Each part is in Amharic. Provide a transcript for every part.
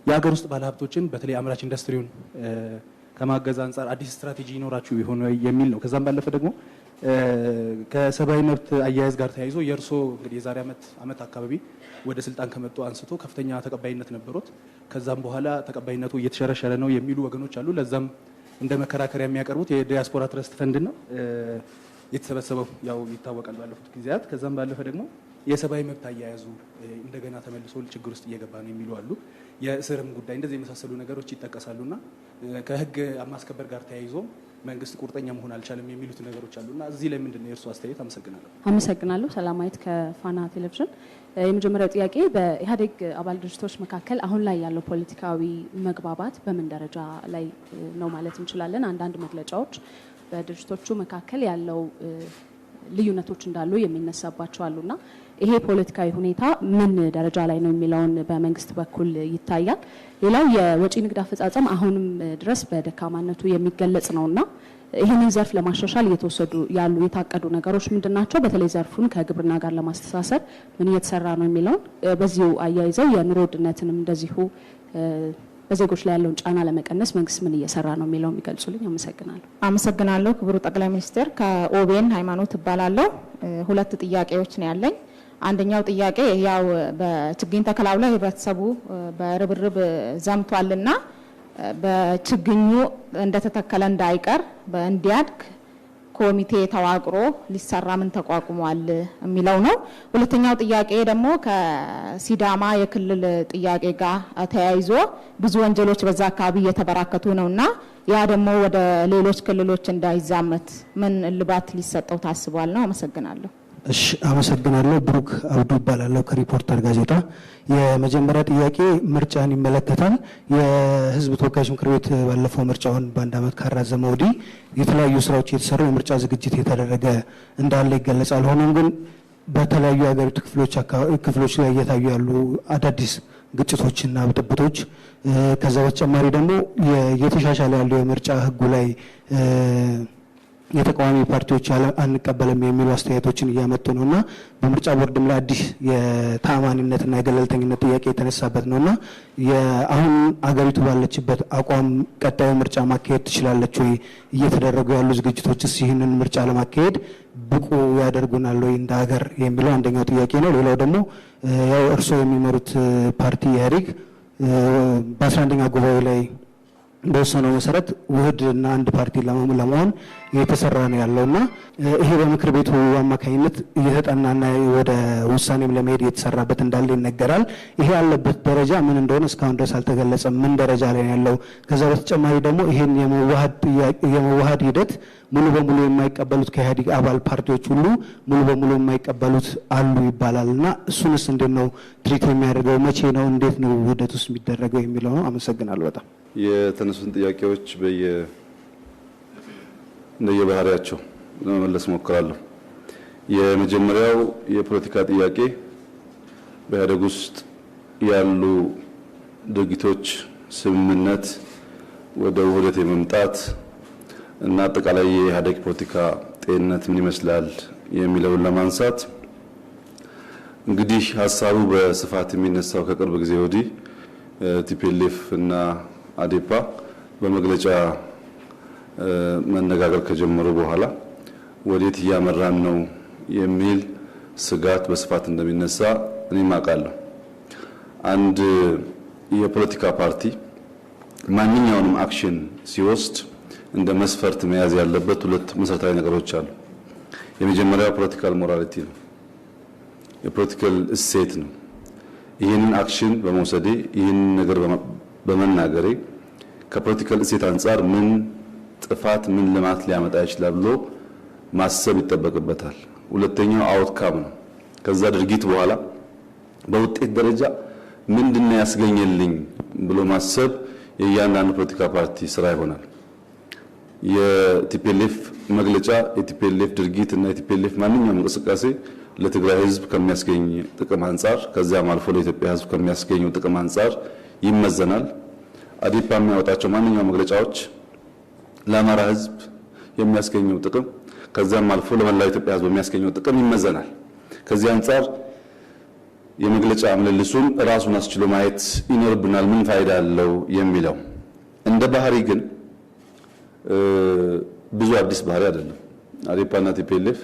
የሀገር ውስጥ ባለሀብቶችን በተለይ አምራች ኢንዱስትሪውን ከማገዝ አንጻር አዲስ ስትራቴጂ ይኖራችሁ ይሆን የሚል ነው። ከዛም ባለፈ ደግሞ ከሰብአዊ መብት አያያዝ ጋር ተያይዞ የእርሶ እንግዲህ የዛሬ ዓመት አካባቢ ወደ ስልጣን ከመጡ አንስቶ ከፍተኛ ተቀባይነት ነበሩት። ከዛም በኋላ ተቀባይነቱ እየተሸረሸረ ነው የሚሉ ወገኖች አሉ። ለዛም እንደ መከራከሪያ የሚያቀርቡት የዲያስፖራ ትረስት ፈንድ ነው የተሰበሰበው ያው ይታወቃል ባለፉት ጊዜያት። ከዛም ባለፈ ደግሞ የሰብአዊ መብት አያያዙ እንደገና ተመልሶ ችግር ውስጥ እየገባ ነው የሚሉ አሉ። የእስርም ጉዳይ እንደዚህ የመሳሰሉ ነገሮች ይጠቀሳሉና ከህግ ማስከበር ጋር ተያይዞ መንግስት ቁርጠኛ መሆን አልቻለም የሚሉት ነገሮች አሉና እዚህ ላይ ምንድነው የእርሱ አስተያየት? አመሰግናለሁ። ሰላማዊት ከፋና ቴሌቪዥን። የመጀመሪያው ጥያቄ በኢህአዴግ አባል ድርጅቶች መካከል አሁን ላይ ያለው ፖለቲካዊ መግባባት በምን ደረጃ ላይ ነው ማለት እንችላለን? አንዳንድ መግለጫዎች በድርጅቶቹ መካከል ያለው ልዩነቶች እንዳሉ የሚነሳባቸው አሉና ይሄ ፖለቲካዊ ሁኔታ ምን ደረጃ ላይ ነው የሚለውን በመንግስት በኩል ይታያል። ሌላው የወጪ ንግድ አፈጻጸም አሁንም ድረስ በደካማነቱ የሚገለጽ ነውና ይህንን ዘርፍ ለማሻሻል እየተወሰዱ ያሉ የታቀዱ ነገሮች ምንድናቸው? በተለይ ዘርፉን ከግብርና ጋር ለማስተሳሰር ምን እየተሰራ ነው የሚለውን በዚሁ አያይዘው የኑሮ ውድነትንም እንደዚሁ በዜጎች ላይ ያለውን ጫና ለመቀነስ መንግስት ምን እየሰራ ነው የሚለው የሚገልጹልኝ። አመሰግናለሁ። ክቡር ጠቅላይ ሚኒስትር፣ ከኦቤን ሃይማኖት እባላለሁ። ሁለት ጥያቄዎች ነው ያለኝ። አንደኛው ጥያቄ ያው በችግኝ ተከላው ላይ ህብረተሰቡ በርብርብ ዘምቷልና በችግኙ እንደተተከለ እንዳይቀር እንዲያድግ ኮሚቴ ተዋቅሮ ሊሰራ ምን ተቋቁሟል የሚለው ነው። ሁለተኛው ጥያቄ ደግሞ ከሲዳማ የክልል ጥያቄ ጋር ተያይዞ ብዙ ወንጀሎች በዛ አካባቢ እየተበራከቱ ነውና ያ ደግሞ ወደ ሌሎች ክልሎች እንዳይዛመት ምን እልባት ሊሰጠው ታስቧል ነው? አመሰግናለሁ። እሺ፣ አመሰግናለሁ። ብሩክ አብዱ እባላለሁ ከሪፖርተር ጋዜጣ። የመጀመሪያ ጥያቄ ምርጫን ይመለከታል። የህዝብ ተወካዮች ምክር ቤት ባለፈው ምርጫውን በአንድ ዓመት ካራዘመ ወዲህ የተለያዩ ስራዎች የተሰሩ የምርጫ ዝግጅት የተደረገ እንዳለ ይገለጻል። ሆኖም ግን በተለያዩ የሀገሪቱ ክፍሎች ላይ እየታዩ ያሉ አዳዲስ ግጭቶችና ብጥብጦች ከዛ በተጨማሪ ደግሞ እየተሻሻለ ያለው የምርጫ ህጉ ላይ የተቃዋሚ ፓርቲዎች አንቀበልም የሚሉ አስተያየቶችን እያመጡ ነውና በምርጫ ቦርድም ላይ አዲስ የተአማኒነትና የገለልተኝነት ጥያቄ የተነሳበት ነውና አሁን አገሪቱ ባለችበት አቋም ቀጣዩ ምርጫ ማካሄድ ትችላለች ወይ? እየተደረጉ ያሉ ዝግጅቶችስ ይህንን ምርጫ ለማካሄድ ብቁ ያደርጉናል ወይ እንደ ሀገር የሚለው አንደኛው ጥያቄ ነው። ሌላው ደግሞ ያው እርስዎ የሚመሩት ፓርቲ ኢህአዴግ በ11ኛ ጉባኤ ላይ በወሰነው መሰረት ውህድና አንድ ፓርቲ ለመሆን እየተሰራ ነው ያለውና ይሄ በምክር ቤቱ አማካኝነት እየተጠናና ወደ ውሳኔም ለመሄድ እየተሰራበት እንዳለ ይነገራል። ይሄ ያለበት ደረጃ ምን እንደሆነ እስካሁን ድረስ አልተገለጸም። ምን ደረጃ ላይ ያለው? ከዛ በተጨማሪ ደግሞ ይሄን የመዋሃድ ሂደት ሙሉ በሙሉ የማይቀበሉት ከኢህአዴግ አባል ፓርቲዎች ሁሉ ሙሉ በሙሉ የማይቀበሉት አሉ ይባላልና እሱንስ እንዴት ነው ትሪት የሚያደርገው? መቼ ነው? እንዴት ነው ውህደት ውስጥ የሚደረገው የሚለው ነው። አመሰግናለሁ። በጣም የተነሱን ጥያቄዎች እንደየባህሪያቸው ለመመለስ ሞክራለሁ። የመጀመሪያው የፖለቲካ ጥያቄ በኢህአዴግ ውስጥ ያሉ ድርጊቶች ስምምነት ወደ ውህደት የመምጣት እና አጠቃላይ የኢህአዴግ ፖለቲካ ጤንነት ምን ይመስላል የሚለውን ለማንሳት እንግዲህ ሀሳቡ በስፋት የሚነሳው ከቅርብ ጊዜ ወዲህ ቲፒኤልኤፍ እና አዴፓ በመግለጫ መነጋገር ከጀመሩ በኋላ ወዴት እያመራን ነው የሚል ስጋት በስፋት እንደሚነሳ እኔም አውቃለሁ። አንድ የፖለቲካ ፓርቲ ማንኛውንም አክሽን ሲወስድ እንደ መስፈርት መያዝ ያለበት ሁለት መሰረታዊ ነገሮች አሉ። የመጀመሪያው ፖለቲካል ሞራሊቲ ነው፣ የፖለቲካል እሴት ነው። ይህንን አክሽን በመውሰዴ ይህንን ነገር በመናገሬ ከፖለቲካል እሴት አንጻር ምን ጥፋት ምን ልማት ሊያመጣ ይችላል ብሎ ማሰብ ይጠበቅበታል። ሁለተኛው አውትካም ነው። ከዛ ድርጊት በኋላ በውጤት ደረጃ ምንድነው ያስገኘልኝ ብሎ ማሰብ የእያንዳንዱ ፖለቲካ ፓርቲ ስራ ይሆናል። የቲፒኤልኤፍ መግለጫ የቲፒኤልኤፍ ድርጊት እና የቲፒኤልኤፍ ማንኛውም እንቅስቃሴ ለትግራይ ህዝብ ከሚያስገኝ ጥቅም አንጻር ከዚያም አልፎ ለኢትዮጵያ ህዝብ ከሚያስገኘው ጥቅም አንጻር ይመዘናል። አዴፓ የሚያወጣቸው ማንኛውም መግለጫዎች ለአማራ ህዝብ የሚያስገኘው ጥቅም ከዚያም አልፎ ለመላው ኢትዮጵያ ህዝብ የሚያስገኘው ጥቅም ይመዘናል። ከዚህ አንጻር የመግለጫ ምልልሱን ራሱን አስችሎ ማየት ይኖርብናል። ምን ፋይዳ አለው የሚለው እንደ ባህሪ ግን ብዙ አዲስ ባህሪ አይደለም። አዴፓና ቲፒኤልኤፍ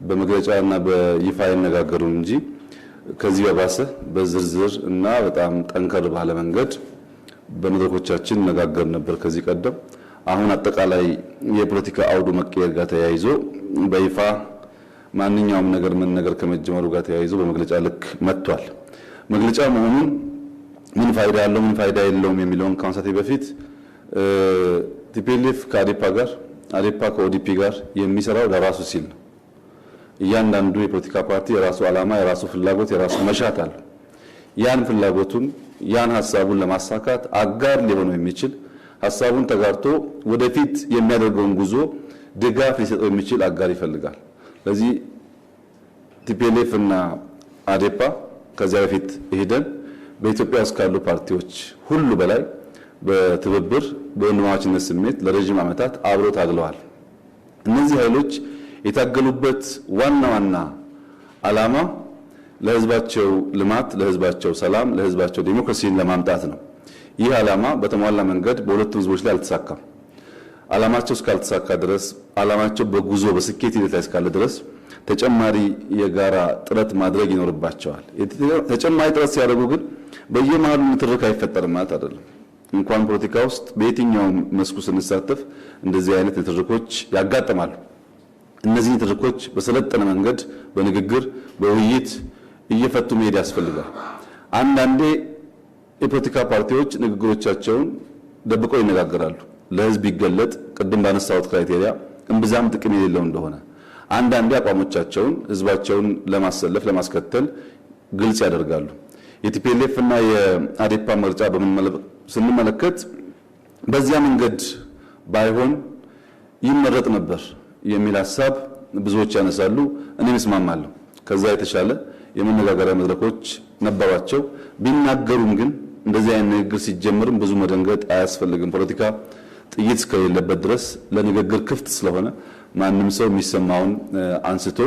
በመግለጫና በይፋ ይነጋገሩ እንጂ ከዚህ በባሰ በዝርዝር እና በጣም ጠንከር ባለ መንገድ በመድረኮቻችን ነጋገር ነበር ከዚህ ቀደም። አሁን አጠቃላይ የፖለቲካ አውዱ መቀየር ጋር ተያይዞ በይፋ ማንኛውም ነገር መነገር ከመጀመሩ ጋር ተያይዞ በመግለጫ ልክ መጥቷል። መግለጫ መሆኑን ምን ፋይዳ አለው ምን ፋይዳ የለውም የሚለውን ከማንሳቴ በፊት ቲፒኤልኤፍ ከአዴፓ ጋር አዴፓ ከኦዲፒ ጋር የሚሰራው ለራሱ ሲል ነው። እያንዳንዱ የፖለቲካ ፓርቲ የራሱ ዓላማ፣ የራሱ ፍላጎት፣ የራሱ መሻት አለ። ያን ፍላጎቱን ያን ሐሳቡን ለማሳካት አጋር ሊሆነው የሚችል ሐሳቡን ተጋርቶ ወደፊት የሚያደርገውን ጉዞ ድጋፍ ሊሰጠው የሚችል አጋር ይፈልጋል። ለዚህ ቲፒኤልኤፍ እና አዴፓ ከዚያ በፊት ሄደን በኢትዮጵያ ውስጥ ካሉ ፓርቲዎች ሁሉ በላይ በትብብር በወንድማማችነት ስሜት ለረጅም ዓመታት አብረው ታግለዋል። እነዚህ ኃይሎች የታገሉበት ዋና ዓላማ ለህዝባቸው ልማት፣ ለህዝባቸው ሰላም፣ ለህዝባቸው ዲሞክራሲን ለማምጣት ነው። ይህ ዓላማ በተሟላ መንገድ በሁለቱም ህዝቦች ላይ አልተሳካም። ዓላማቸው እስካልተሳካ ድረስ ዓላማቸው በጉዞ በስኬት ሂደት ላይ እስካለ ድረስ ተጨማሪ የጋራ ጥረት ማድረግ ይኖርባቸዋል። ተጨማሪ ጥረት ሲያደርጉ ግን በየመሃሉ ንትርክ አይፈጠርም ማለት አይደለም። እንኳን ፖለቲካ ውስጥ በየትኛውም መስኩ ስንሳተፍ እንደዚህ አይነት ንትርኮች ያጋጥማሉ። እነዚህ ንትርኮች በሰለጠነ መንገድ በንግግር በውይይት እየፈቱ መሄድ ያስፈልጋል። አንዳንዴ የፖለቲካ ፓርቲዎች ንግግሮቻቸውን ደብቀው ይነጋገራሉ። ለህዝብ ይገለጥ ቅድም ባነሳሁት ክራይቴሪያ እምብዛም ጥቅም የሌለው እንደሆነ አንዳንዴ አቋሞቻቸውን ህዝባቸውን ለማሰለፍ ለማስከተል ግልጽ ያደርጋሉ። የቲፒኤልኤፍ እና የአዴፓ ምርጫ ስንመለከት በዚያ መንገድ ባይሆን ይመረጥ ነበር የሚል ሐሳብ ብዙዎች ያነሳሉ። እኔም እስማማለሁ። ከዛ የተሻለ የመነጋገሪያ መድረኮች ነበሯቸው። ቢናገሩም ግን እንደዚህ አይነት ንግግር ሲጀምርም ብዙ መደንገጥ አያስፈልግም። ፖለቲካ ጥይት እስከሌለበት ድረስ ለንግግር ክፍት ስለሆነ ማንም ሰው የሚሰማውን አንስቶ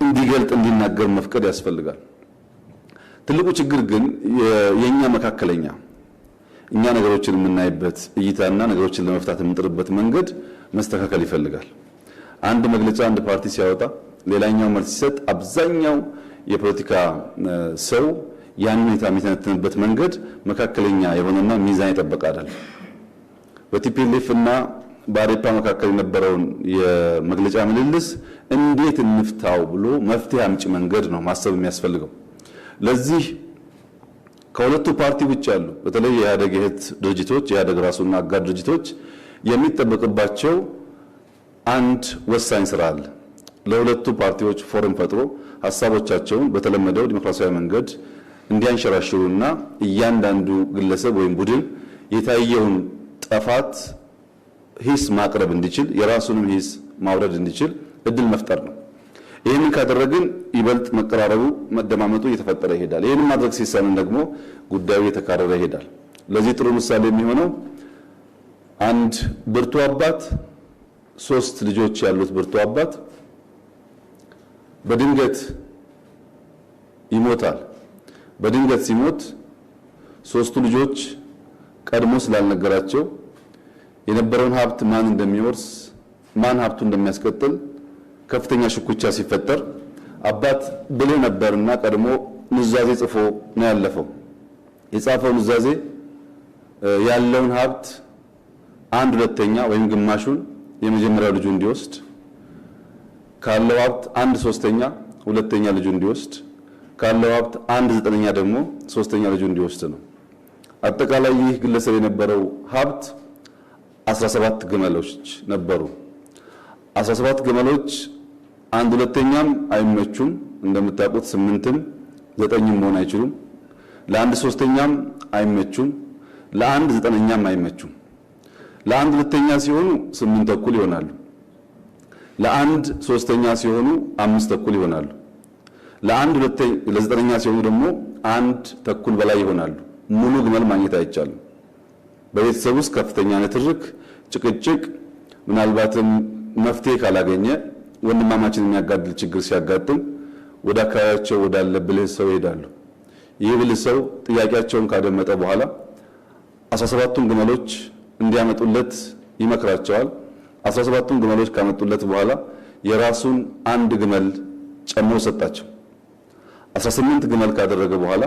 እንዲገልጥ እንዲናገር መፍቀድ ያስፈልጋል። ትልቁ ችግር ግን የኛ መካከለኛ እኛ ነገሮችን የምናይበት እይታና ነገሮችን ለመፍታት የምንጥርበት መንገድ መስተካከል ይፈልጋል። አንድ መግለጫ አንድ ፓርቲ ሲያወጣ ሌላኛው መልስ ሲሰጥ አብዛኛው የፖለቲካ ሰው ያን ሁኔታ የሚተነትንበት መንገድ መካከለኛ የሆነና ሚዛን የጠበቀ አይደለም። በቲፒኤልኤፍ እና በአዴፓ መካከል የነበረውን የመግለጫ ምልልስ እንዴት እንፍታው ብሎ መፍትሄ አምጪ መንገድ ነው ማሰብ የሚያስፈልገው። ለዚህ ከሁለቱ ፓርቲ ውጭ ያሉ በተለይ የኢህአዴግ እህት ድርጅቶች የኢህአዴግ ራሱና አጋር ድርጅቶች የሚጠበቅባቸው አንድ ወሳኝ ስራ አለ። ለሁለቱ ፓርቲዎች ፎረም ፈጥሮ ሐሳቦቻቸውን በተለመደው ዲሞክራሲያዊ መንገድ እንዲያንሸራሽሩና እያንዳንዱ ግለሰብ ወይም ቡድን የታየውን ጥፋት ሂስ ማቅረብ እንዲችል የራሱንም ሂስ ማውረድ እንዲችል እድል መፍጠር ነው። ይህንን ካደረግን ይበልጥ መቀራረቡ መደማመጡ እየተፈጠረ ይሄዳል። ይህንን ማድረግ ሲሳንን ደግሞ ጉዳዩ እየተካረረ ይሄዳል። ለዚህ ጥሩ ምሳሌ የሚሆነው አንድ ብርቱ አባት 3 ልጆች ያሉት ብርቱ አባት በድንገት ይሞታል። በድንገት ሲሞት 3ቱ ልጆች ቀድሞ ስላልነገራቸው የነበረውን ሀብት ማን እንደሚወርስ ማን ሀብቱ እንደሚያስቀጥል ከፍተኛ ሽኩቻ ሲፈጠር አባት ብልህ ነበርና ቀድሞ ኑዛዜ ጽፎ ነው ያለፈው። የጻፈው ኑዛዜ ያለውን ሀብት 1/2 ወይም ግማሹን የመጀመሪያው ልጁ እንዲወስድ፣ ካለው ሀብት 1/3 ሁለተኛ ልጁ እንዲወስድ፣ ካለው ሀብት 1/9 ደግሞ ሶስተኛ ልጁ እንዲወስድ ነው። አጠቃላይ ይህ ግለሰብ የነበረው ሀብት 17 ግመሎች ነበሩ። 17 ግመሎች 1/2 አይመቹም። እንደምታውቁት 8ም 9ም መሆን አይችሉም። ለ1/3 አይመቹም። ለ1/9 አይመቹም። ለ1/2 ሲሆኑ 8 ተኩል ይሆናሉ። ለ1/3 ሲሆኑ 5 ተኩል ይሆናሉ። ለ1/9 ሲሆኑ ደግሞ 1 ተኩል በላይ ይሆናሉ። ሙሉ ግመል ማግኘት አይቻልም። በቤተሰብ ውስጥ ከፍተኛ ንትርክ፣ ጭቅጭቅ፣ ምናልባትም መፍትሄ ካላገኘ ወንድማማችን የሚያጋድል ችግር ሲያጋጥም ወደ አካባቢያቸው ወዳለ ብልህ ሰው ይሄዳሉ። ይህ ብልህ ሰው ጥያቄያቸውን ካደመጠ በኋላ 17ቱን ግመሎች እንዲያመጡለት ይመክራቸዋል። 17ቱን ግመሎች ካመጡለት በኋላ የራሱን አንድ ግመል ጨምሮ ሰጣቸው። 18 ግመል ካደረገ በኋላ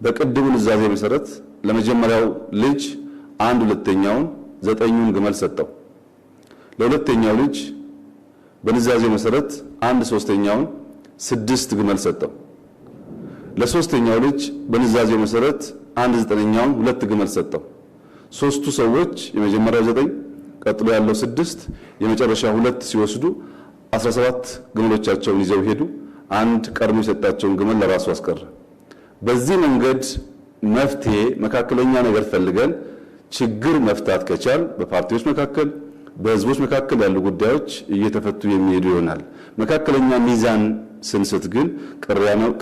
በቅድሙ ንዛዜ መሰረት ለመጀመሪያው ልጅ 1/2ኛውን 9ኙን ግመል ሰጠው። ለሁለተኛው ልጅ በንዛዜ መሰረት 1/3ኛውን 6 ግመል ሰጠው። ለሶስተኛው ልጅ በንዛዜ መሰረት 1/9ኛውን 2 ግመል ሰጠው። ሶስቱ ሰዎች የመጀመሪያው 9 ቀጥሎ ያለው 6 የመጨረሻ 2 ሲወስዱ 17 ግመሎቻቸውን ይዘው ሄዱ። አንድ ቀድሞ የሰጣቸውን ግመል ለራሱ አስቀረ። በዚህ መንገድ መፍትሄ መካከለኛ ነገር ፈልገን ችግር መፍታት ከቻል በፓርቲዎች መካከል በህዝቦች መካከል ያሉ ጉዳዮች እየተፈቱ የሚሄዱ ይሆናል። መካከለኛ ሚዛን ስንስት ግን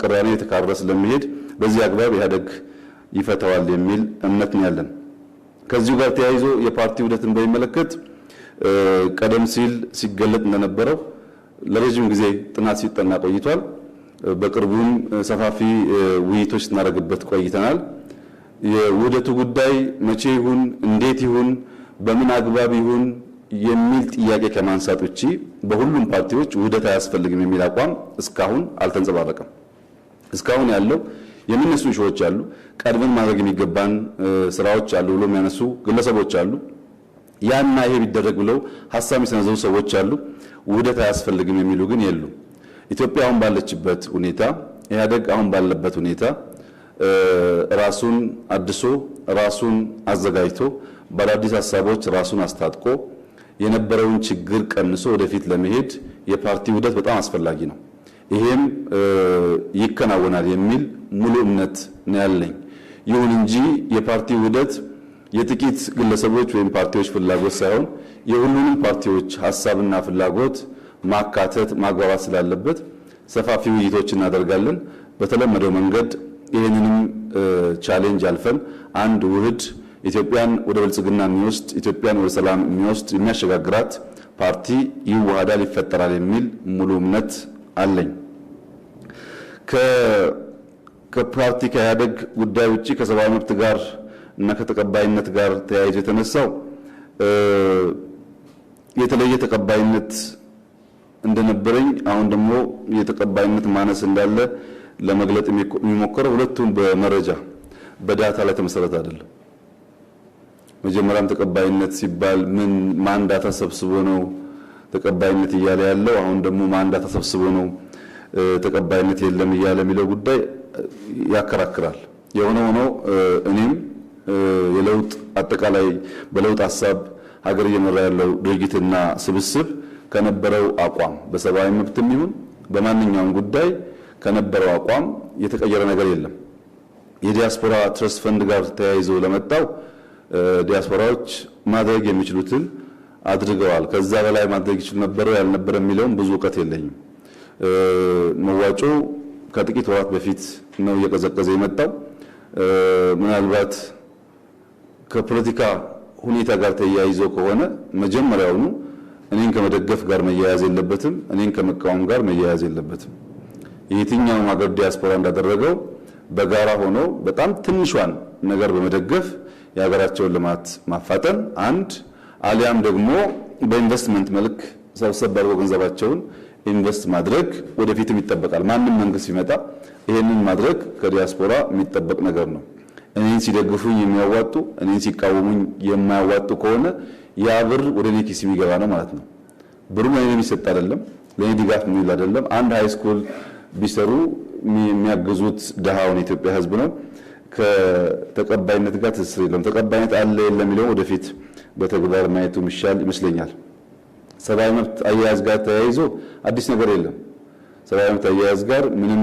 ቅራኔ የተካረረ ስለሚሄድ በዚህ አግባብ ኢህአዴግ ይፈታዋል የሚል እምነት ነው ያለን። ከዚሁ ጋር ተያይዞ የፓርቲ ውህደትን በሚመለከት ቀደም ሲል ሲገለጥ እንደነበረው ለረጅም ጊዜ ጥናት ሲጠና ቆይቷል። በቅርቡም ሰፋፊ ውይይቶች ስናደርግበት ቆይተናል። የውህደቱ ጉዳይ መቼ ይሁን እንዴት ይሁን በምን አግባብ ይሁን የሚል ጥያቄ ከማንሳት ውጪ በሁሉም ፓርቲዎች ውህደት አያስፈልግም የሚል አቋም እስካሁን አልተንጸባረቀም። እስካሁን ያለው የሚነሱ ሾዎች አሉ፣ ቀድመን ማድረግ የሚገባን ስራዎች አሉ ብሎ የሚያነሱ ግለሰቦች አሉ። ያና ይሄ ቢደረግ ብለው ሐሳብ የሚሰነዘሩ ሰዎች አሉ። ውህደት አያስፈልግም የሚሉ ግን የሉ። ኢትዮጵያ አሁን ባለችበት ሁኔታ ኢህአዴግ አሁን ባለበት ሁኔታ ራሱን አድሶ ራሱን አዘጋጅቶ በአዳዲስ ሐሳቦች ራሱን አስታጥቆ የነበረውን ችግር ቀንሶ ወደፊት ለመሄድ የፓርቲ ውህደት በጣም አስፈላጊ ነው። ይሄም ይከናወናል የሚል ሙሉ እምነት ነው ያለኝ። ይሁን እንጂ የፓርቲ ውህደት የጥቂት ግለሰቦች ወይም ፓርቲዎች ፍላጎት ሳይሆን የሁሉንም ፓርቲዎች ሐሳብና ፍላጎት ማካተት ማግባባት ስላለበት ሰፋፊ ውይይቶች እናደርጋለን። በተለመደው መንገድ ይህንንም ቻሌንጅ አልፈን አንድ ውህድ ኢትዮጵያን ወደ ብልጽግና የሚወስድ ኢትዮጵያን ወደ ሰላም የሚወስድ የሚያሸጋግራት ፓርቲ ይዋሃዳል፣ ይፈጠራል የሚል ሙሉ እምነት አለኝ። ከፓርቲ ከኢህአዴግ ጉዳይ ውጪ ከሰብአዊ መብት ጋር እና ከተቀባይነት ጋር ተያይዞ የተነሳው የተለየ ተቀባይነት እንደነበረኝ አሁን ደግሞ የተቀባይነት ማነስ እንዳለ ለመግለጥ የሚሞከረው ሁለቱም በመረጃ በዳታ ላይ ተመሰረተ አይደለም። መጀመሪያም ተቀባይነት ሲባል ማን ዳታ ሰብስቦ ነው ተቀባይነት እያለ ያለው? አሁን ደግሞ ማን ዳታ ሰብስቦ ነው ተቀባይነት የለም እያለ የሚለው ጉዳይ ያከራክራል። የሆነ ሆኖ እኔም የለውጥ አጠቃላይ በለውጥ ሐሳብ ሀገር እየመራ ያለው ድርጅትና ስብስብ ከነበረው አቋም በሰብአዊ መብትም ይሁን በማንኛውም ጉዳይ ከነበረው አቋም የተቀየረ ነገር የለም። የዲያስፖራ ትረስት ፈንድ ጋር ተያይዞ ለመጣው ዲያስፖራዎች ማድረግ የሚችሉትን አድርገዋል። ከዛ በላይ ማድረግ ይችሉ ነበር ያልነበረ የሚለውም ብዙ ዕውቀት የለኝም። መዋጮ ከጥቂት ወራት በፊት ነው እየቀዘቀዘ የመጣው። ምናልባት ከፖለቲካ ሁኔታ ጋር ተያይዞ ከሆነ መጀመሪያውኑ እኔን ከመደገፍ ጋር መያያዝ የለበትም፣ እኔን ከመቃወም ጋር መያያዝ የለበትም። የትኛውም ሀገር ዲያስፖራ እንዳደረገው በጋራ ሆኖ በጣም ትንሿን ነገር በመደገፍ የሀገራቸውን ልማት ማፋጠን አንድ፣ አሊያም ደግሞ በኢንቨስትመንት መልክ ሰብሰብ አድርገው ገንዘባቸውን ኢንቨስት ማድረግ ወደፊትም ይጠበቃል። ማንም መንግስት ሲመጣ ይሄንን ማድረግ ከዲያስፖራ የሚጠበቅ ነገር ነው። እኔን ሲደግፉኝ የሚያዋጡ እኔን ሲቃወሙኝ የማያዋጡ ከሆነ ያ ብር ወደ እኔ ኪስ የሚገባ ነው ማለት ነው። ብሩ ለእኔ የሚሰጥ አይደለም፣ ለእኔ ድጋፍ የሚውል አይደለም። አንድ ሃይ ስኩል ቢሰሩ የሚያግዙት ድሃውን የኢትዮጵያ ሕዝብ ነው። ከተቀባይነት ጋር ትስስር የለም። ተቀባይነት አለ የለም የሚለው ወደፊት በተግባር ማየቱ ይሻል ይመስለኛል። ሰብአዊ መብት አያያዝ ጋር ተያይዞ አዲስ ነገር የለም። ሰብአዊ መብት አያያዝ ጋር ምንም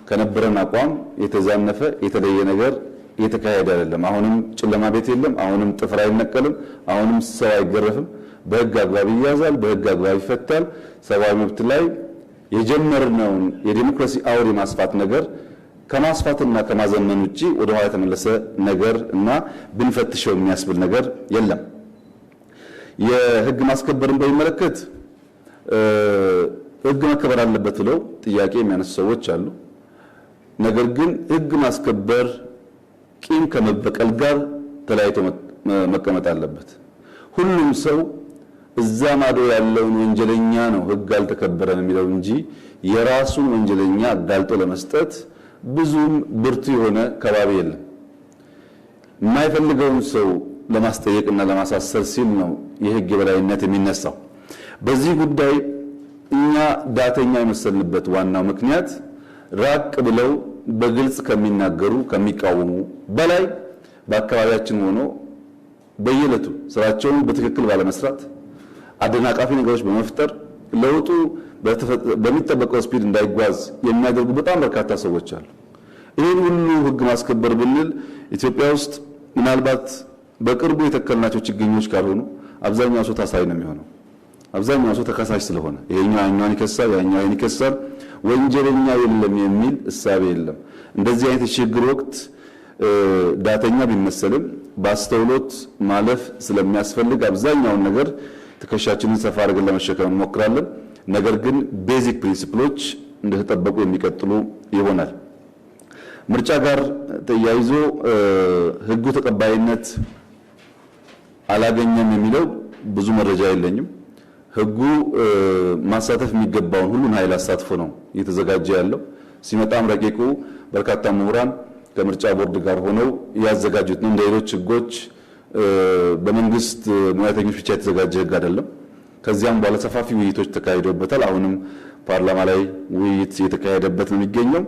ከነበረን አቋም የተዛነፈ የተለየ ነገር እየተካሄደ አይደለም። አሁንም ጨለማ ቤት የለም። አሁንም ጥፍር አይነቀልም። አሁንም ሰው አይገረፍም። በህግ አግባብ ይያዛል፣ በህግ አግባብ ይፈታል። ሰብአዊ መብት ላይ የጀመርነውን የዲሞክራሲ አውድ የማስፋት ነገር ከማስፋትና ከማዘመን ውጪ ወደ ኋላ የተመለሰ ነገር እና ብንፈትሸው የሚያስብል ነገር የለም። የህግ ማስከበርን በሚመለከት ህግ መከበር አለበት ብለው ጥያቄ የሚያነሱ ሰዎች አሉ። ነገር ግን ህግ ማስከበር ቂም ከመበቀል ጋር ተለያይቶ መቀመጥ አለበት። ሁሉም ሰው እዛ ማዶ ያለውን ወንጀለኛ ነው ህግ አልተከበረም የሚለው እንጂ የራሱን ወንጀለኛ አጋልጦ ለመስጠት ብዙም ብርቱ የሆነ ከባቢ የለም። የማይፈልገውን ሰው ለማስጠየቅና ለማሳሰር ሲል ነው የህግ የበላይነት የሚነሳው። በዚህ ጉዳይ እኛ ዳተኛ የመሰልንበት ዋናው ምክንያት ራቅ ብለው በግልጽ ከሚናገሩ ከሚቃወሙ በላይ በአካባቢያችን ሆኖ በየዕለቱ ስራቸውን በትክክል ባለመስራት አደናቃፊ ነገሮች በመፍጠር ለውጡ በሚጠበቀው ስፒድ እንዳይጓዝ የሚያደርጉ በጣም በርካታ ሰዎች አሉ። ይህን ሁሉ ህግ ማስከበር ብንል ኢትዮጵያ ውስጥ ምናልባት በቅርቡ የተከልናቸው ችግኞች ካልሆኑ አብዛኛው ሰው ታሳሪ ነው የሚሆነው። አብዛኛው ሰው ተከሳሽ ስለሆነ ይሄኛው ያኛውን ይከሳል፣ ያኛው ይሄን ይከሳል፣ ወንጀለኛ የለም የሚል እሳቤ የለም። እንደዚህ አይነት የችግር ወቅት ዳተኛ ቢመሰልም በአስተውሎት ማለፍ ስለሚያስፈልግ አብዛኛውን ነገር ትከሻችንን ሰፋ አድርገን ለመሸከም እንሞክራለን። ነገር ግን ቤዚክ ፕሪንሲፕሎች እንደተጠበቁ የሚቀጥሉ ይሆናል። ምርጫ ጋር ተያይዞ ህጉ ተቀባይነት አላገኘም የሚለው ብዙ መረጃ የለኝም። ህጉ ማሳተፍ የሚገባውን ሁሉን ኃይል አሳትፎ ነው እየተዘጋጀ ያለው። ሲመጣም ረቂቁ በርካታ ምሁራን ከምርጫ ቦርድ ጋር ሆነው ያዘጋጁት ነው። እንደ ሌሎች ህጎች በመንግስት ሙያተኞች ብቻ የተዘጋጀ ህግ አይደለም። ከዚያም በኋላ ሰፋፊ ውይይቶች ተካሂደውበታል። አሁንም ፓርላማ ላይ ውይይት እየተካሄደበት ነው የሚገኘው።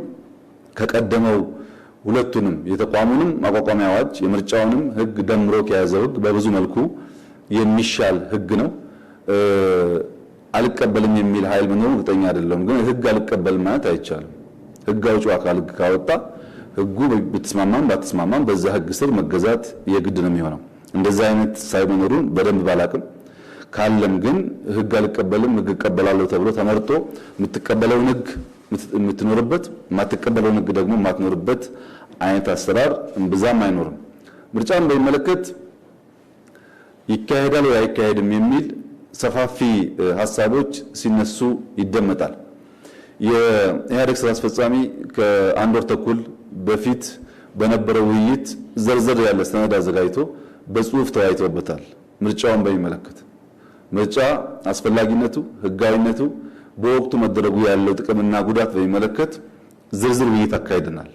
ከቀደመው ሁለቱንም የተቋሙንም ማቋቋሚያ አዋጅ የምርጫውንም ህግ ደምሮ ከያዘው ህግ በብዙ መልኩ የሚሻል ህግ ነው። አልቀበልም የሚል ኃይል መኖሩ እርግጠኛ አይደለም። ግን ህግ አልቀበልም ማለት አይቻልም። ህግ አውጪው አካል ህግ ካወጣ ህጉ ብትስማማም ባትስማማም በዛ ህግ ስር መገዛት የግድ ነው የሚሆነው። እንደዛ አይነት ሳይመኖሩን በደንብ ባላቅም ካለም ግን ህግ አልቀበልም ህግ እቀበላለሁ ተብሎ ተመርጦ የምትቀበለውን ህግ የምትኖርበት የማትቀበለውን ህግ ደግሞ የማትኖርበት አይነት አሰራር እምብዛም አይኖርም። ምርጫን በሚመለከት ይካሄዳል ወይ አይካሄድም የሚል ሰፋፊ ሐሳቦች ሲነሱ ይደመጣል። የኢህአዴግ ስራ አስፈጻሚ ከአንድ ወር ተኩል በፊት በነበረው ውይይት ዘርዘር ያለ ሰነድ አዘጋጅቶ በጽሁፍ ተወያይቶበታል። ምርጫውን በሚመለከት ምርጫ አስፈላጊነቱ፣ ህጋዊነቱ፣ በወቅቱ መደረጉ ያለው ጥቅምና ጉዳት በሚመለከት ዝርዝር ውይይት አካሂደናል።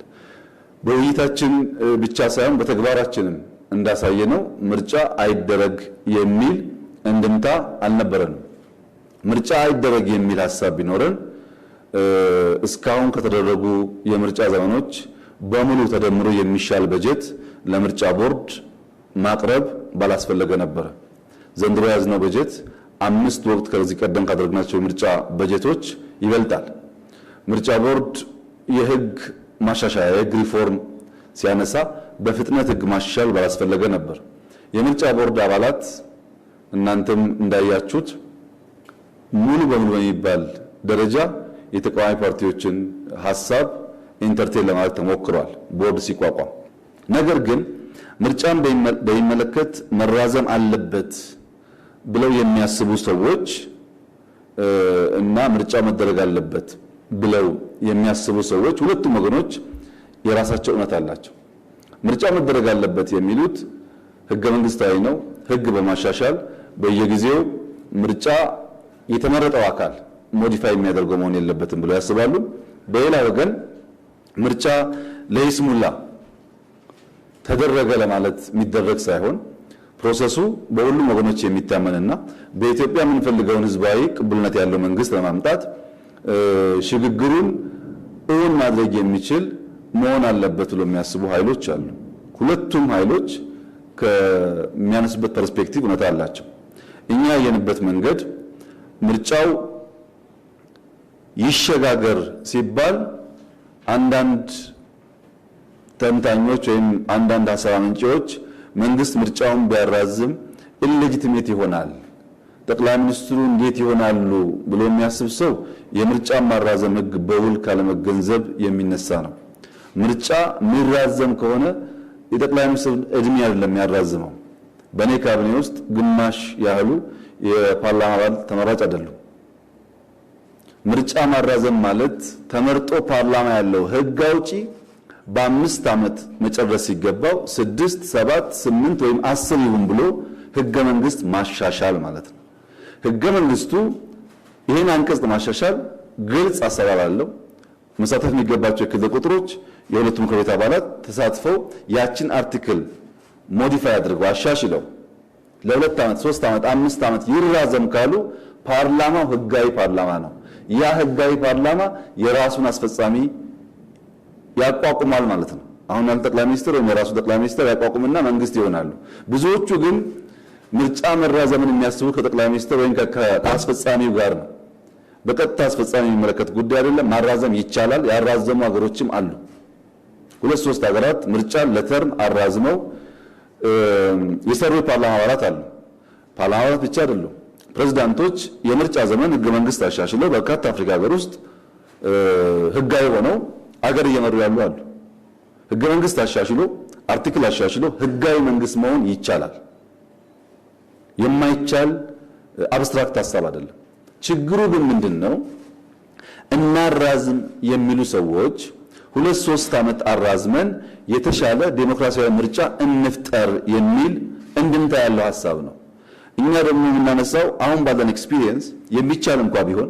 በውይይታችን ብቻ ሳይሆን በተግባራችንም እንዳሳየነው ምርጫ አይደረግ የሚል እንድምታ አልነበረንም። ምርጫ አይደረግ የሚል ሐሳብ ቢኖረን እስካሁን ከተደረጉ የምርጫ ዘመኖች በሙሉ ተደምሮ የሚሻል በጀት ለምርጫ ቦርድ ማቅረብ ባላስፈለገ ነበር። ዘንድሮ ያዝነው በጀት 5 ወቅት ከዚህ ቀደም ካደረግናቸው የምርጫ በጀቶች ይበልጣል። ምርጫ ቦርድ የህግ ማሻሻያ የህግ ሪፎርም ሲያነሳ በፍጥነት ህግ ማሻሻል ባላስፈለገ ነበር። የምርጫ ቦርድ አባላት እናንተም እንዳያችሁት ሙሉ በሙሉ በሚባል ደረጃ የተቃዋሚ ፓርቲዎችን ሐሳብ ኢንተርቴን ለማድረግ ተሞክሯል ቦርድ ሲቋቋም። ነገር ግን ምርጫን በሚመለከት መራዘም አለበት ብለው የሚያስቡ ሰዎች እና ምርጫ መደረግ አለበት ብለው የሚያስቡ ሰዎች ሁለቱም ወገኖች የራሳቸው እውነት አላቸው። ምርጫ መደረግ አለበት የሚሉት ህገ መንግስታዊ ነው፣ ህግ በማሻሻል በየጊዜው ምርጫ የተመረጠው አካል ሞዲፋይ የሚያደርገው መሆን የለበትም ብለው ያስባሉ። በሌላ ወገን ምርጫ ለይስሙላ ተደረገ ለማለት የሚደረግ ሳይሆን ፕሮሰሱ በሁሉም ወገኖች የሚታመንና በኢትዮጵያ የምንፈልገውን ህዝባዊ ቅቡልነት ያለው መንግስት ለማምጣት ሽግግሩን እውን ማድረግ የሚችል መሆን አለበት ብለው የሚያስቡ ኃይሎች አሉ። ሁለቱም ኃይሎች ከሚያነሱበት ፐርስፔክቲቭ እውነት አላቸው። እኛ ያየንበት መንገድ ምርጫው ይሸጋገር ሲባል አንዳንድ ተንታኞች ወይም አንዳንድ ሐሳብ አመንጪዎች መንግስት ምርጫውን ቢያራዝም ኢሌጂቲሜት ይሆናል፣ ጠቅላይ ሚኒስትሩ እንዴት ይሆናሉ ብሎ የሚያስብ ሰው የምርጫ ማራዘም ህግ በውል ካለመገንዘብ የሚነሳ ነው። ምርጫ የሚራዘም ከሆነ የጠቅላይ ሚኒስትሩ እድሜ አይደለም የሚያራዝመው። በኔ ካቢኔ ውስጥ ግማሽ ያህሉ የፓርላማ አባል ተመራጭ አይደሉም። ምርጫ ማራዘም ማለት ተመርጦ ፓርላማ ያለው ህግ አውጪ በ5 ዓመት መጨረስ ሲገባው 6፣ 7፣ 8 ወይም 10 ይሁን ብሎ ህገ መንግስት ማሻሻል ማለት ነው። ህገ መንግስቱ ይህን አንቀጽ ማሻሻል ግልጽ አሰራር አለው። መሳተፍ የሚገባቸው የክልል ቁጥሮች የሁለቱ ምክር ቤት አባላት ተሳትፈው ያችን አርቲክል ሞዲፋይ አድርገው አሻሽለው ለ2 ዓመት፣ 3 ዓመት፣ 5 ዓመት ይራዘም ካሉ ፓርላማው ህጋዊ ፓርላማ ነው። ያ ህጋዊ ፓርላማ የራሱን አስፈጻሚ ያቋቁማል ማለት ነው። አሁን ያለው ጠቅላይ ሚኒስትር ወይም የራሱ ጠቅላይ ሚኒስትር ያቋቁምና መንግስት ይሆናሉ። ብዙዎቹ ግን ምርጫ መራዘምን የሚያስቡ ከጠቅላይ ሚኒስትር ወይም ከአስፈጻሚው ጋር ነው። በቀጥታ አስፈጻሚ የሚመለከት ጉዳይ አይደለም። ማራዘም ይቻላል። ያራዘሙ ሀገሮችም አሉ። 2-3 ሀገራት ምርጫን ለተርም አራዝመው የሰሩ ፓርላማ አባላት አሉ። ፓርላማ አባላት ብቻ አይደሉም። ፕሬዝዳንቶች የምርጫ ዘመን ህገ መንግስት አሻሽለው በርካታ አፍሪካ ሀገር ውስጥ ህጋዊ ሆነው አገር እየመሩ ያሉ አሉ። ህገ መንግስት አሻሽሎ አርቲክል አሻሽሎ ህጋዊ መንግስት መሆን ይቻላል። የማይቻል አብስትራክት ሐሳብ አይደለም። ችግሩ ግን ምንድነው? እናራዝም የሚሉ ሰዎች 2-3 ዓመት አራዝመን የተሻለ ዴሞክራሲያዊ ምርጫ እንፍጠር የሚል እንድምታ ያለው ሐሳብ ነው። እኛ ደግሞ የምናነሳው አሁን ባለን ኤክስፒሪየንስ የሚቻል እንኳን ቢሆን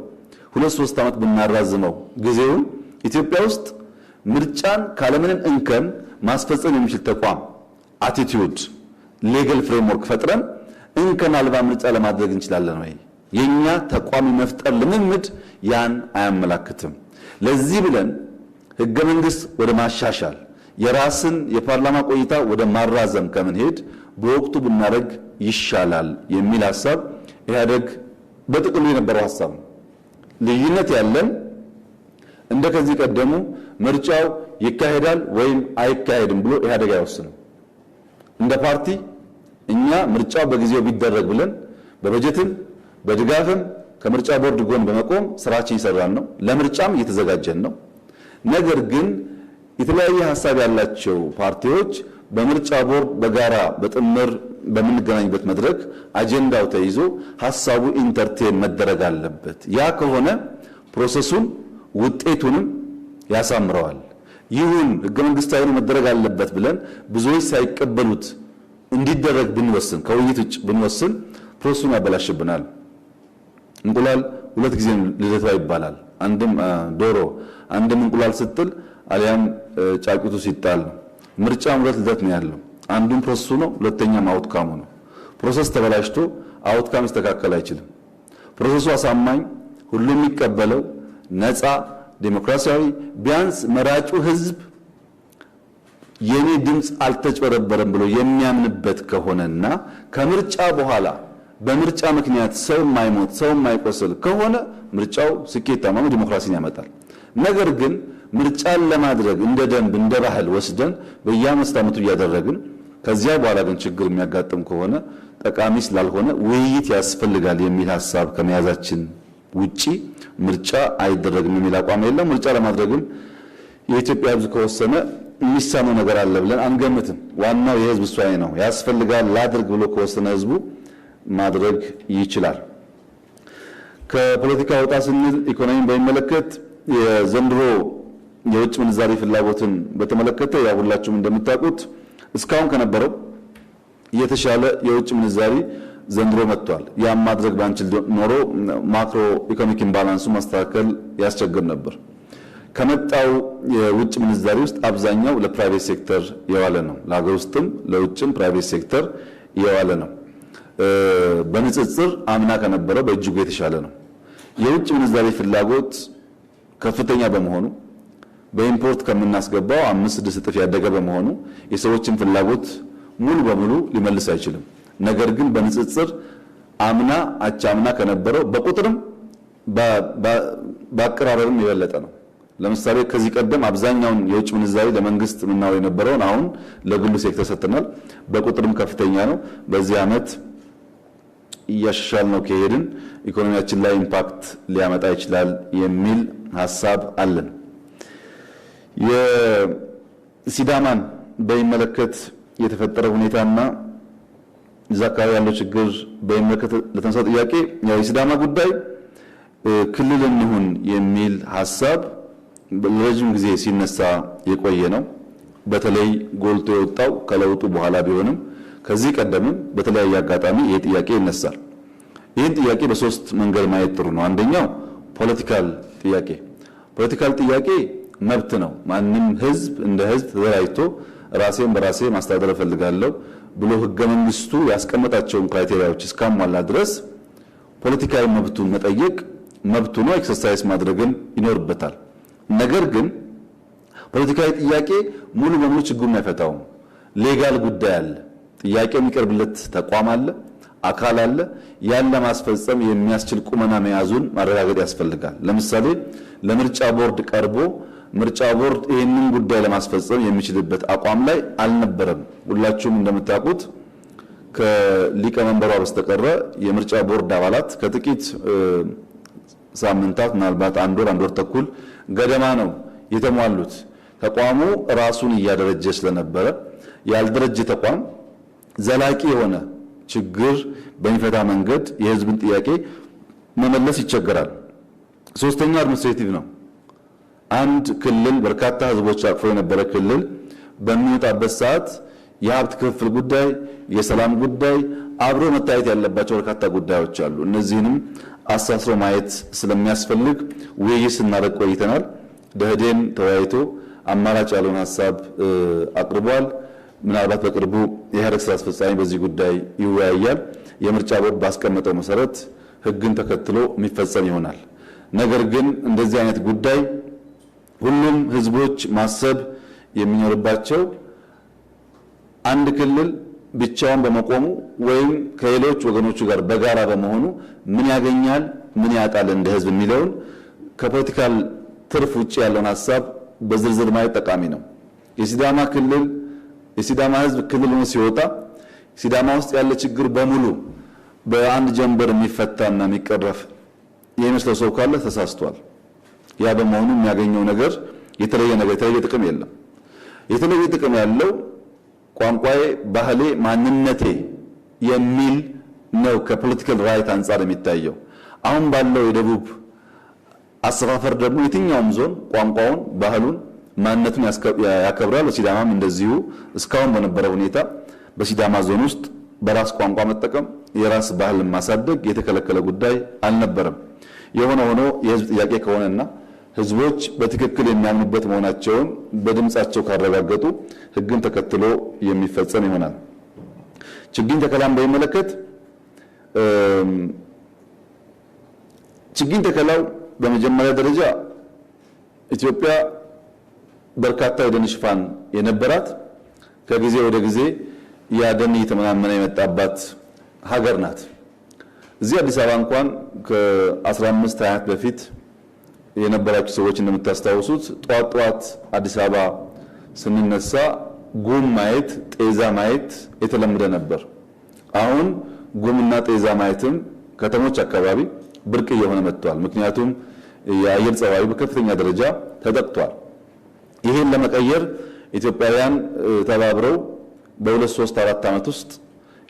2-3 ዓመት ብናራዝመው ጊዜውን ኢትዮጵያ ውስጥ ምርጫን ካለምንም እንከን ማስፈጸም የሚችል ተቋም አቲቲዩድ ሌጋል ፍሬምወርክ ፈጥረን እንከን አልባ ምርጫ ለማድረግ እንችላለን ወይ? የኛ ተቋም መፍጠር ልምምድ ያን አያመላክትም። ለዚህ ብለን ህገ መንግስት ወደ ማሻሻል የራስን የፓርላማ ቆይታ ወደ ማራዘም ከምንሄድ በወቅቱ ብናደርግ ይሻላል የሚል ሐሳብ ኢህአዴግ በጥቅሉ የነበረው ሐሳብ ነው። ልዩነት ያለን እንደ ከዚህ ቀደሙ ምርጫው ይካሄዳል ወይም አይካሄድም ብሎ ኢህአዴግ አይወስንም። እንደ ፓርቲ እኛ ምርጫው በጊዜው ቢደረግ ብለን በበጀትም በድጋፍም ከምርጫ ቦርድ ጎን በመቆም ስራችን ይሰራል ነው። ለምርጫም እየተዘጋጀን ነው። ነገር ግን የተለያየ ሐሳብ ያላቸው ፓርቲዎች በምርጫ ቦርድ በጋራ በጥምር በምንገናኝበት መድረክ አጀንዳው ተይዞ ሐሳቡ ኢንተርቴን መደረግ አለበት። ያ ከሆነ ፕሮሰሱን ውጤቱንም ያሳምረዋል። ይሁን ህገ መንግስታዊ መደረግ አለበት ብለን ብዙዎች ሳይቀበሉት እንዲደረግ ብንወስን ከውይይት ውጭ ብንወስን ፕሮሰሱን ያበላሽብናል። እንቁላል 2 ጊዜ ልደቷ ይባላል። አንድም ዶሮ አንድም እንቁላል ስትል አሊያም ጫጩቱ ሲጣል ነው። ምርጫም 2 ልደት ነው ያለው። አንዱም ፕሮሰሱ ነው፣ ሁለተኛም አውትካሙ ነው። ፕሮሰስ ተበላሽቶ አውትካም ይስተካከል አይችልም። ፕሮሰሱ አሳማኝ፣ ሁሉም የሚቀበለው ነፃ፣ ዴሞክራሲያዊ ቢያንስ መራጩ ህዝብ የኔ ድምጽ አልተጭበረበረም ብሎ የሚያምንበት ከሆነና ከምርጫ በኋላ በምርጫ ምክንያት ሰው የማይሞት ሰው የማይቆስል ከሆነ ምርጫው ስኬታማ ዲሞክራሲን ያመጣል። ነገር ግን ምርጫን ለማድረግ እንደ ደንብ እንደ ባህል ወስደን በየአምስት ዓመቱ እያደረግን ከዚያ በኋላ ግን ችግር የሚያጋጥም ከሆነ ጠቃሚ ስላልሆነ ውይይት ያስፈልጋል የሚል ሐሳብ ከመያዛችን ውጪ ምርጫ አይደረግም የሚል አቋም የለም። ምርጫ ለማድረግም የኢትዮጵያ ህዝብ ከወሰነ የሚሳነው ነገር አለ ብለን አንገምትም። ዋናው የህዝብ ውሳኔ ነው። ያስፈልጋል ላድርግ ብሎ ከወሰነ ህዝቡ ማድረግ ይችላል። ከፖለቲካ ወጣ ስንል ኢኮኖሚን በሚመለከት የዘንድሮ የውጭ ምንዛሪ ፍላጎትን በተመለከተ ያው ሁላችሁም እንደምታውቁት እስካሁን ከነበረው የተሻለ የውጭ ምንዛሪ ዘንድሮ መጥቷል። ያም ማድረግ ባንችል ኖሮ ማክሮ ኢኮኖሚክ ኢምባላንሱ ማስተካከል ያስቸግር ነበር። ከመጣው የውጭ ምንዛሪ ውስጥ አብዛኛው ለፕራይቬት ሴክተር የዋለ ነው። ለሀገር ውስጥም ለውጭም ፕራይቬት ሴክተር የዋለ ነው። በንጽጽር አምና ከነበረው በእጅጉ የተሻለ ነው። የውጭ ምንዛሪ ፍላጎት ከፍተኛ በመሆኑ በኢምፖርት ከምናስገባው 5-6 እጥፍ ያደገ በመሆኑ የሰዎችን ፍላጎት ሙሉ በሙሉ ሊመልስ አይችልም። ነገር ግን በንጽጽር አምና አቻምና ከነበረው በቁጥርም በአቀራረብም የበለጠ ነው። ለምሳሌ ከዚህ ቀደም አብዛኛውን የውጭ ምንዛሪ ለመንግስት ምናው የነበረውን አሁን ለግሉ ሴክተር ሰጥተናል። በቁጥርም ከፍተኛ ነው። በዚህ ዓመት እያሻሻል ነው ከሄድን ኢኮኖሚያችን ላይ ኢምፓክት ሊያመጣ ይችላል የሚል ሐሳብ አለን። የሲዳማን በሚመለከት የተፈጠረ ሁኔታና እዛ አካባቢ ያለው ችግር በሚመለከት ለተነሳው ጥያቄ ያው የሲዳማ ጉዳይ ክልል እንሁን የሚል ሐሳብ ለረጅም ጊዜ ሲነሳ የቆየ ነው። በተለይ ጎልቶ የወጣው ከለውጡ በኋላ ቢሆንም ከዚህ ቀደምም በተለያየ አጋጣሚ ይሄ ጥያቄ ይነሳል። ይህን ጥያቄ በሶስት መንገድ ማየት ጥሩ ነው። አንደኛው ፖለቲካል ጥያቄ መብት ነው። ማንም ህዝብ እንደ ህዝብ ተደራጅቶ ራሴን በራሴ ማስተዳደር እፈልጋለሁ ብሎ ህገ መንግስቱ ያስቀመጣቸውን ክራይቴሪያዎች እስካሟላ ድረስ ፖለቲካዊ መብቱን መጠየቅ መብቱ ነው፣ ኤክሰርሳይዝ ማድረግን ይኖርበታል። ነገር ግን ፖለቲካዊ ጥያቄ ሙሉ በሙሉ ችግሩን አይፈታውም። ሌጋል ጉዳይ አለ። ጥያቄ የሚቀርብለት ተቋም አለ፣ አካል አለ። ያን ለማስፈጸም የሚያስችል ቁመና መያዙን ማረጋገጥ ያስፈልጋል። ለምሳሌ ለምርጫ ቦርድ ቀርቦ ምርጫ ቦርድ ይህንን ጉዳይ ለማስፈጸም የሚችልበት አቋም ላይ አልነበረም። ሁላችሁም እንደምታውቁት ከሊቀመንበሯ በስተቀረ የምርጫ ቦርድ አባላት ከጥቂት ሳምንታት ምናልባት አንድ ወር ተኩል ገደማ ነው የተሟሉት። ተቋሙ ራሱን እያደረጀ ስለነበረ ያልደረጀ ተቋም ዘላቂ የሆነ ችግር በሚፈታ መንገድ የህዝብን ጥያቄ መመለስ ይቸገራል። ሶስተኛው አድሚኒስትሬቲቭ ነው። አንድ ክልል በርካታ ህዝቦች አቅፎ የነበረ ክልል በሚወጣበት ሰዓት የሀብት ክፍል ጉዳይ፣ የሰላም ጉዳይ አብሮ መታየት ያለባቸው በርካታ ጉዳዮች አሉ። እነዚህንም አሳስሮ ማየት ስለሚያስፈልግ ውይይት ስናደርግ ቆይተናል። ደህዴን ተወያይቶ አማራጭ ያለውን ሐሳብ አቅርቧል። ምናልባት በቅርቡ የኢህአዴግ ስራ አስፈጻሚ በዚህ ጉዳይ ይወያያል። የምርጫ ቦርድ ባስቀመጠው መሰረት ህግን ተከትሎ የሚፈጸም ይሆናል። ነገር ግን እንደዚህ አይነት ጉዳይ ሁሉም ህዝቦች ማሰብ የሚኖርባቸው አንድ ክልል ብቻውን በመቆሙ ወይም ከሌሎች ወገኖቹ ጋር በጋራ በመሆኑ ምን ያገኛል፣ ምን ያጣል እንደ ህዝብ የሚለውን ከፖለቲካል ትርፍ ውጪ ያለውን ሐሳብ በዝርዝር ማየት ጠቃሚ ነው። የሲዳማ ህዝብ ክልል ሆኖ ሲወጣ ሲዳማ ውስጥ ያለ ችግር በሙሉ በአንድ ጀንበር የሚፈታና የሚቀረፍ የሚመስለው ሰው ካለ ተሳስቷል። ያ በመሆኑ የሚያገኘው ነገር የተለየ ጥቅም የለም። የተለየ ጥቅም ያለው ቋንቋዬ፣ ባህሌ፣ ማንነቴ የሚል ነው ከፖለቲካል ራይት አንጻር የሚታየው። አሁን ባለው የደቡብ አሰፋፈር ደግሞ የትኛውም ዞን ቋንቋውን፣ ባህሉን፣ ማንነቱን ያከብራል። በሲዳማም እንደዚሁ እስካሁን በነበረው ሁኔታ በሲዳማ ዞን ውስጥ በራስ ቋንቋ መጠቀም፣ የራስ ባህልን ማሳደግ የተከለከለ ጉዳይ አልነበረም። የሆነ ሆኖ የህዝብ ጥያቄ ከሆነና ህዝቦች በትክክል የሚያምኑበት መሆናቸውን በድምጻቸው ካረጋገጡ ህግን ተከትሎ የሚፈጸም ይሆናል። ችግኝ ተከላን በሚመለከት ችግኝ ተከላው በመጀመሪያ ደረጃ ኢትዮጵያ በርካታ የደን ሽፋን የነበራት ከጊዜ ወደ ጊዜ ያ ደን እየተመናመነ የመጣባት ሀገር ናት። እዚህ አዲስ አበባ እንኳን ከ15 20 በፊት የነበራችሁ ሰዎች እንደምታስታውሱት ጧት አዲስ አበባ ስንነሳ ጉም ማየት፣ ጤዛ ማየት የተለመደ ነበር። አሁን ጉምና ጤዛ ማየትም ከተሞች አካባቢ ብርቅ እየሆነ መጥቷል። ምክንያቱም የአየር ጸባዩ በከፍተኛ ደረጃ ተጠቅቷል። ይሄን ለመቀየር ኢትዮጵያውያን ተባብረው በ2 3 4 ዓመት ውስጥ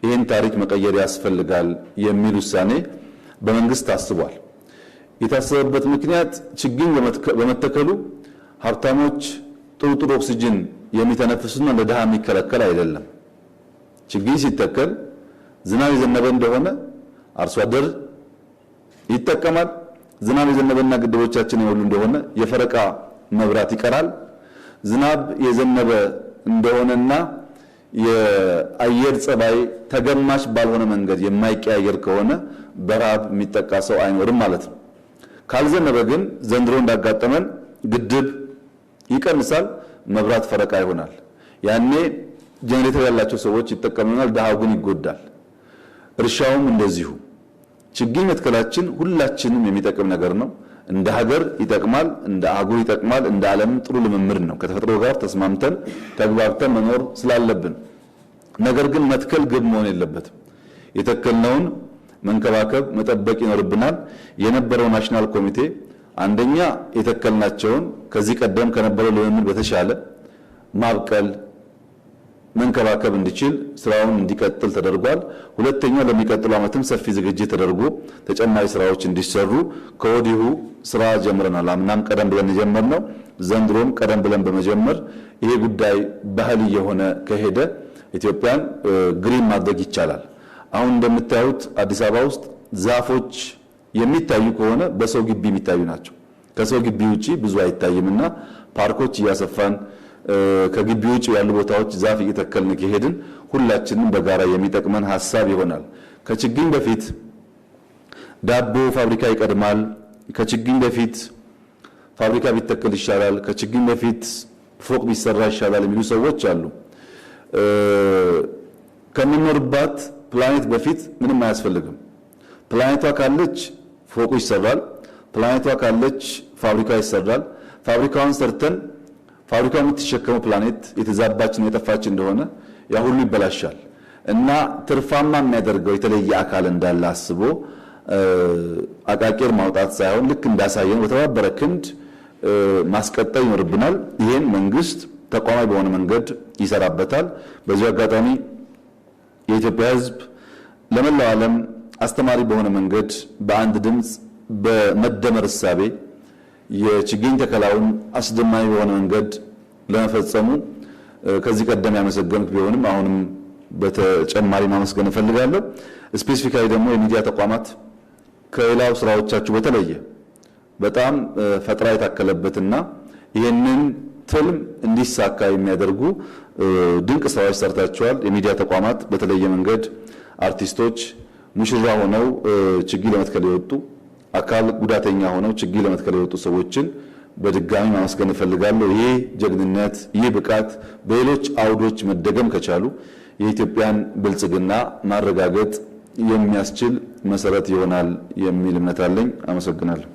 ይሄን ታሪክ መቀየር ያስፈልጋል የሚል ውሳኔ በመንግስት ታስቧል። የታሰበበት ምክንያት ችግኝ በመተከሉ ሀብታሞች ጥሩ ኦክሲጅን የሚተነፍሱና ለድሃ የሚከለከል አይደለም። ችግኝ ሲተከል ዝናብ የዘነበ እንደሆነ አርሶ አደር ይጠቀማል። ዝናብ የዘነበና ግድቦቻችን የሞሉ እንደሆነ የፈረቃ መብራት ይቀራል። ዝናብ የዘነበ እንደሆነና የአየር ጸባይ ተገማሽ ባልሆነ መንገድ የማይቀያየር ከሆነ በረሃብ የሚጠቃ ሰው አይኖርም ማለት ነው። ካልዘነበ ግን ዘንድሮ እንዳጋጠመን ግድብ ይቀንሳል፣ መብራት ፈረቃ ይሆናል። ያኔ ጄኔሬተር ያላቸው ሰዎች ይጠቀሙናል፣ ድሃው ግን ይጎዳል። እርሻውም እንደዚሁ። ችግኝ መትከላችን ሁላችንም የሚጠቅም ነገር ነው። እንደ ሀገር ይጠቅማል፣ እንደ አህጉር ይጠቅማል፣ እንደ ዓለም ጥሩ ልምምድ ነው። ከተፈጥሮ ጋር ተስማምተን ተግባብተን መኖር ስላለብን። ነገር ግን መትከል ግብ መሆን የለበትም። የተከልነውን መንከባከብ መጠበቅ ይኖርብናል። የነበረው ናሽናል ኮሚቴ አንደኛ የተከልናቸውን ከዚህ ቀደም ከነበረው ልምምድ በተሻለ ማብቀል፣ መንከባከብ እንዲችል ስራውን እንዲቀጥል ተደርጓል። ሁለተኛ ለሚቀጥሉ ዓመትም ሰፊ ዝግጅት ተደርጎ ተጨማሪ ስራዎች እንዲሰሩ ከወዲሁ ስራ ጀምረናል። አምናም ቀደም ብለን የጀመርነው ዘንድሮም ቀደም ብለን በመጀመር ይሄ ጉዳይ ባህል የሆነ ከሄደ ኢትዮጵያን ግሪን ማድረግ ይቻላል። አሁን እንደምታዩት አዲስ አበባ ውስጥ ዛፎች የሚታዩ ከሆነ በሰው ግቢ የሚታዩ ናቸው። ከሰው ግቢ ውጪ ብዙ አይታይምና ፓርኮች እያሰፋን ከግቢ ውጪ ያሉ ቦታዎች ዛፍ እየተከልን ከሄድን ሁላችንም በጋራ የሚጠቅመን ሐሳብ ይሆናል። ከችግኝ በፊት ዳቦ ፋብሪካ ይቀድማል፣ ከችግኝ በፊት ፋብሪካ ቢተከል ይሻላል፣ ከችግኝ በፊት ፎቅ ቢሰራ ይሻላል የሚሉ ሰዎች አሉ። ከምንኖርባት ፕላኔት በፊት ምንም አያስፈልግም። ፕላኔቷ ካለች ፎቁ ይሰራል፣ ፕላኔቷ ካለች ፋብሪካ ይሰራል። ፋብሪካውን ሰርተን ፋብሪካው የምትሸከመው ፕላኔት የተዛባችን የጠፋች እንደሆነ ያ ሁሉ ይበላሻል እና ትርፋማ የሚያደርገው የተለየ አካል እንዳለ አስቦ አቃቂር ማውጣት ሳይሆን ልክ እንዳሳየን በተባበረ ክንድ ማስቀጠል ይኖርብናል። ይሄን መንግስት ተቋማዊ በሆነ መንገድ ይሰራበታል። በዚህ አጋጣሚ የኢትዮጵያ ሕዝብ ለመላው ዓለም አስተማሪ በሆነ መንገድ በአንድ ድምፅ በመደመር እሳቤ የችግኝ ተከላውን አስደማሚ በሆነ መንገድ ለመፈጸሙ ከዚህ ቀደም ያመሰገንኩ ቢሆንም አሁንም በተጨማሪ ማመስገን እፈልጋለሁ። ስፔሲፊካሊ ደግሞ የሚዲያ ተቋማት ከሌላው ስራዎቻችሁ በተለየ በጣም ፈጠራ የታከለበትና ይህንን ትልም እንዲሳካ የሚያደርጉ ድንቅ ስራዎች ሰርታችኋል። የሚዲያ ተቋማት በተለየ መንገድ አርቲስቶች ሙሽራ ሆነው ችግኝ ለመትከል የወጡ አካል ጉዳተኛ ሆነው ችግኝ ለመትከል የወጡ ሰዎችን በድጋሚ ማመስገን እፈልጋለሁ። ይህ ጀግንነት፣ ይህ ብቃት በሌሎች አውዶች መደገም ከቻሉ የኢትዮጵያን ብልጽግና ማረጋገጥ የሚያስችል መሰረት ይሆናል የሚል እምነት አለኝ። አመሰግናለሁ።